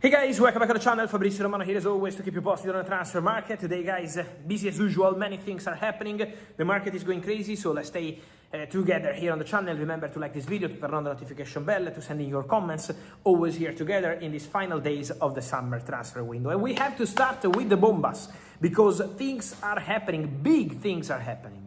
Hey guys, welcome back to the channel. Fabrizio Romano here as always to keep you posted on the transfer market. Today guys, busy as usual, many things are happening. The market is going crazy, so let's stay together here on the channel. Remember to like this video, to turn on the notification bell, to send in your comments. Always here together in these final days of the summer transfer window. And we have to start with the Bombas, because things are happening, big things are happening.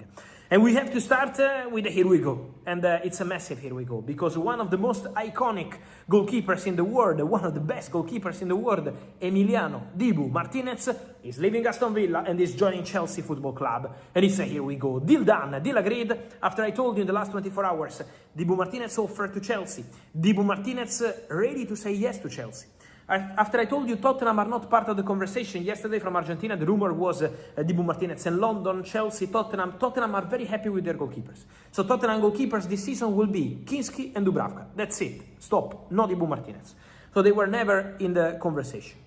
And we have to start with the here we go. And it's a massive here we go, because one of the most iconic goalkeepers in the world, one of the best goalkeepers in the world, Emiliano Dibu Martinez, is leaving Aston Villa and is joining Chelsea Football Club. And it's a here we go. Deal done, deal agreed. After I told you in the last 24 hours, Dibu Martinez offered to Chelsea. Dibu Martinez ready to say yes to Chelsea. After I told you Tottenham are not part of the conversation, yesterday from Argentina the rumor was Dibu Martinez in London, Chelsea, Tottenham are very happy with their goalkeepers. So Tottenham goalkeepers this season will be Kinski and Dubravka. That's it. Stop. No Dibu Martinez. So they were never in the conversation.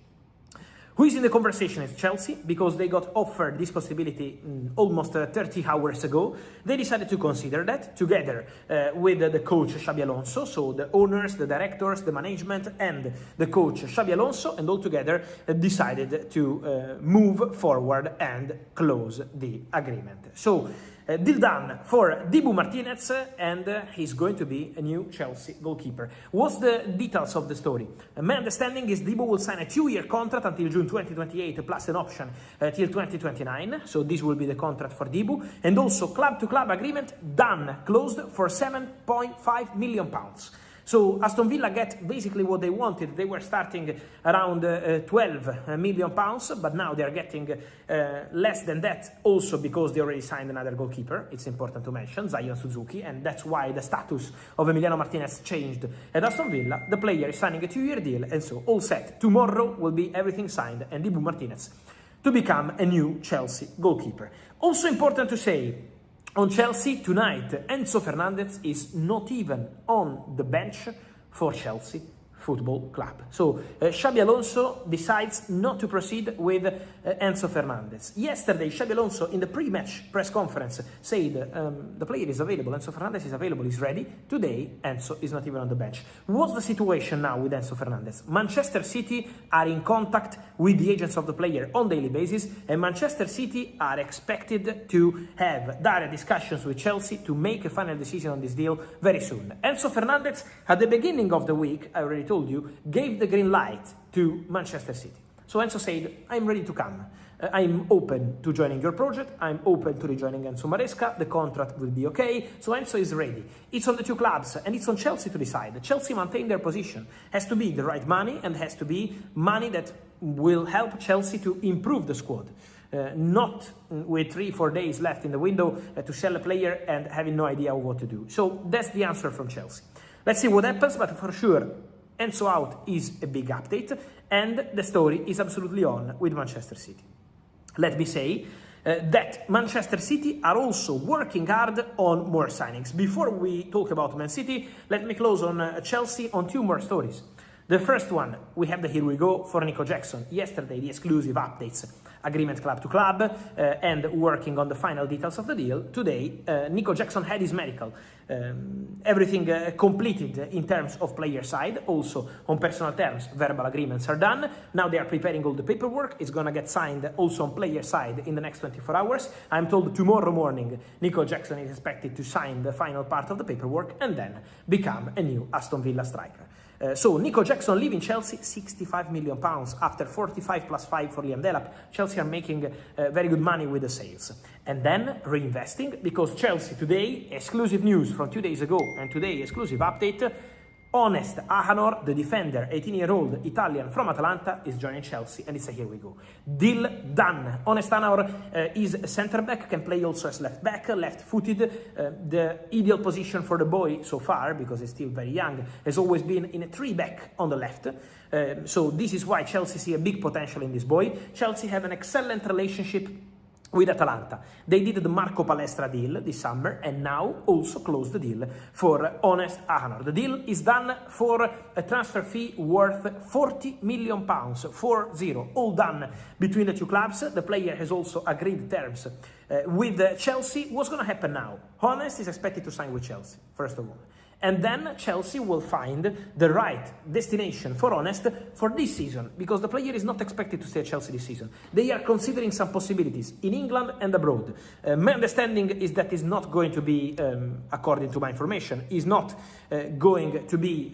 Who is in the conversation is Chelsea, because they got offered this possibility almost 30 hours ago. They decided to consider that together with the coach Xabi Alonso, so the owners, the directors, the management and the coach Xabi Alonso, and all together decided to move forward and close the agreement. So deal done for Dibu Martinez, and he's going to be a new Chelsea goalkeeper. What's the details of the story? My understanding is Dibu will sign a 2-year contract until June 2028 plus an option till 2029. So this will be the contract for Dibu. And also club-to-club agreement done, closed for £7.5 million. So Aston Villa get basically what they wanted. They were starting around £12 million, but now they are getting less than that, also because they already signed another goalkeeper. It's important to mention, Zion Suzuki, and that's why the status of Emiliano Martinez changed at Aston Villa. The player is signing a 2-year deal, and so all set. Tomorrow will be everything signed, and Dibu Martinez to become a new Chelsea goalkeeper. Also important to say, on Chelsea tonight, Enzo Fernandez is not even on the bench for Chelsea Football Club. So Xabi Alonso decides not to proceed with Enzo Fernandez. Yesterday, Xabi Alonso in the pre-match press conference said the player is available, Enzo Fernandez is available, he's ready. Today, Enzo is not even on the bench. What's the situation now with Enzo Fernandez? Manchester City are in contact with the agents of the player on daily basis, and Manchester City are expected to have direct discussions with Chelsea to make a final decision on this deal very soon. Enzo Fernandez, at the beginning of the week, I already told you, gave the green light to Manchester City. So Enzo said, I'm ready to come. I'm open to joining your project. I'm open to rejoining Enzo Maresca. The contract will be okay. So Enzo is ready. It's on the two clubs and it's on Chelsea to decide. Chelsea maintain their position. Has to be the right money, and has to be money that will help Chelsea to improve the squad. Not with 3-4 days left in the window to sell a player and having no idea what to do. So that's the answer from Chelsea. Let's see what happens, but for sure, Enzo out is a big update, and the story is absolutely on with Manchester City. Let me say that Manchester City are also working hard on more signings. Before we talk about Man City, let me close on Chelsea on 2 more stories. The first one, we have the here we go for Nico Jackson. Yesterday, the exclusive updates, agreement club to club, and working on the final details of the deal. Today, Nico Jackson had his medical. Everything completed in terms of player side, also on personal terms, verbal agreements are done. Now they are preparing all the paperwork. It's going to get signed also on player side in the next 24 hours. I'm told tomorrow morning, Nico Jackson is expected to sign the final part of the paperwork and then become a new Aston Villa striker. So Nico Jackson leaving Chelsea, £65 million after 45 plus 5 for Liam Delap. Chelsea are making very good money with the sales. And then reinvesting, because Chelsea today, exclusive news from 2 days ago, and today exclusive update, Honest Ahanor, the defender, 18-year-old Italian from Atalanta, is joining Chelsea, and it's a here we go. Deal done. Honest Ahanor is a centre-back, can play also as left-back, left-footed. The ideal position for the boy so far, because he's still very young, has always been in a 3-back on the left. So this is why Chelsea see a big potential in this boy. Chelsea have an excellent relationship with Atalanta. They did the Marco Palestra deal this summer, and now also closed the deal for Honest Ahanor. The deal is done for a transfer fee worth £40 million, 40, all done between the two clubs. The player has also agreed terms with Chelsea. What's going to happen now? Honest is expected to sign with Chelsea, first of all. And then Chelsea will find the right destination for Honest for this season, because the player is not expected to stay at Chelsea this season. They are considering some possibilities in England and abroad. My understanding is that is not going to be, according to my information, is not going to be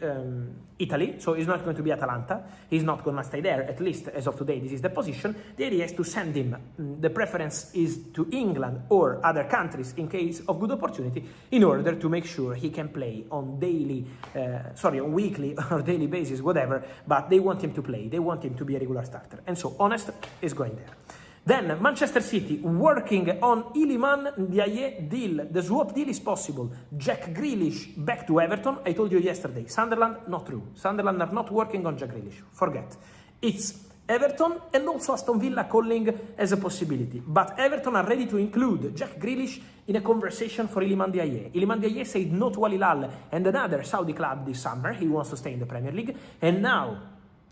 Italy, so he's not going to be Atalanta. He's not going to stay there, at least as of today. This is the position. The idea is to send him. The preference is to England or other countries in case of good opportunity, in order to make sure he can play on on weekly or daily basis, whatever, but they want him to play. They want him to be a regular starter. And so Honest is going there. Then Manchester City working on Iliman Ndiaye deal. The swap deal is possible. Jack Grealish back to Everton. I told you yesterday. Sunderland, not true. Sunderland are not working on Jack Grealish. Forget. It's Everton and also Aston Villa calling as a possibility. But Everton are ready to include Jack Grealish in a conversation for Iliman Ndiaye. Iliman Ndiaye said no to Al Hilal and another Saudi club this summer. He wants to stay in the Premier League. And now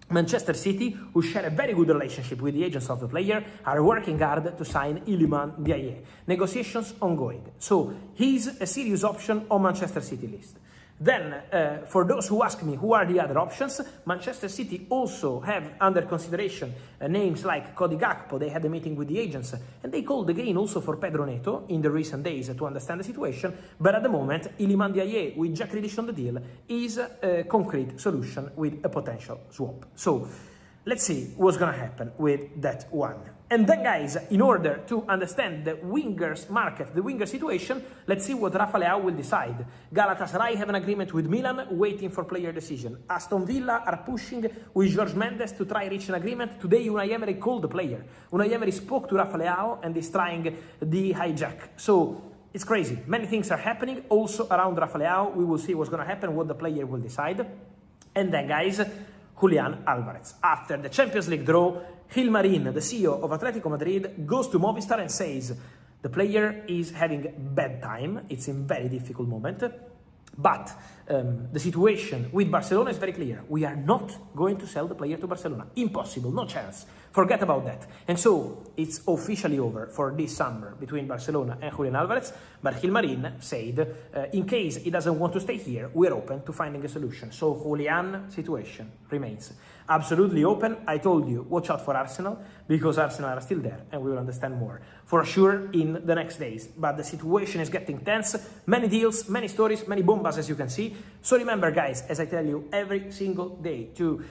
Manchester City, who share a very good relationship with the agents of the player, are working hard to sign Iliman Ndiaye. Negotiations ongoing. So he's a serious option on Manchester City list. Then, for those who ask me who are the other options, Manchester City also have under consideration names like Cody Gakpo. They had a meeting with the agents and they called again also for Pedro Neto in the recent days to understand the situation. But at the moment, Iliman Ndiaye with Jack Grealish on the deal is a concrete solution with a potential swap. So let's see what's going to happen with that one. And then, guys, in order to understand the wingers market, the winger situation, let's see what Rafa Leao will decide. Galatasaray have an agreement with Milan, waiting for player decision. Aston Villa are pushing with Jorge Mendes to try reach an agreement. Today, Unai Emery called the player. Unai Emery spoke to Rafa Leao and is trying the hijack. So it's crazy. Many things are happening also around Rafa Leao. We will see what's going to happen, what the player will decide. And then, guys, Julián Álvarez. After the Champions League draw, Gilmarín, the CEO of Atletico Madrid, goes to Movistar and says the player is having bad time. It's in very difficult moment. But the situation with Barcelona is very clear. We are not going to sell the player to Barcelona. Impossible, no chance. Forget about that. And so it's officially over for this summer between Barcelona and Julián Álvarez. But Gilmarín said, in case he doesn't want to stay here, we're open to finding a solution. So Julián situation remains absolutely open. I told you, watch out for Arsenal, because Arsenal are still there, and we will understand more for sure in the next days. But the situation is getting tense. Many deals, many stories, many bombas, as you can see. So remember, guys, as I tell you every single day, to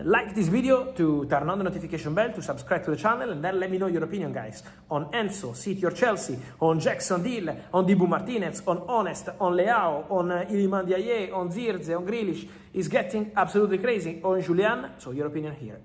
like this video, to turn on the notification bell, to subscribe to the channel, and then let me know your opinion, guys, on Enzo, City or Chelsea, on Jackson deal, on Dibu Martinez, on Honest, on Leao, on Iliman Ndiaye, on Zirze, on Grealish. Is getting absolutely crazy. On Julián, so your opinion here.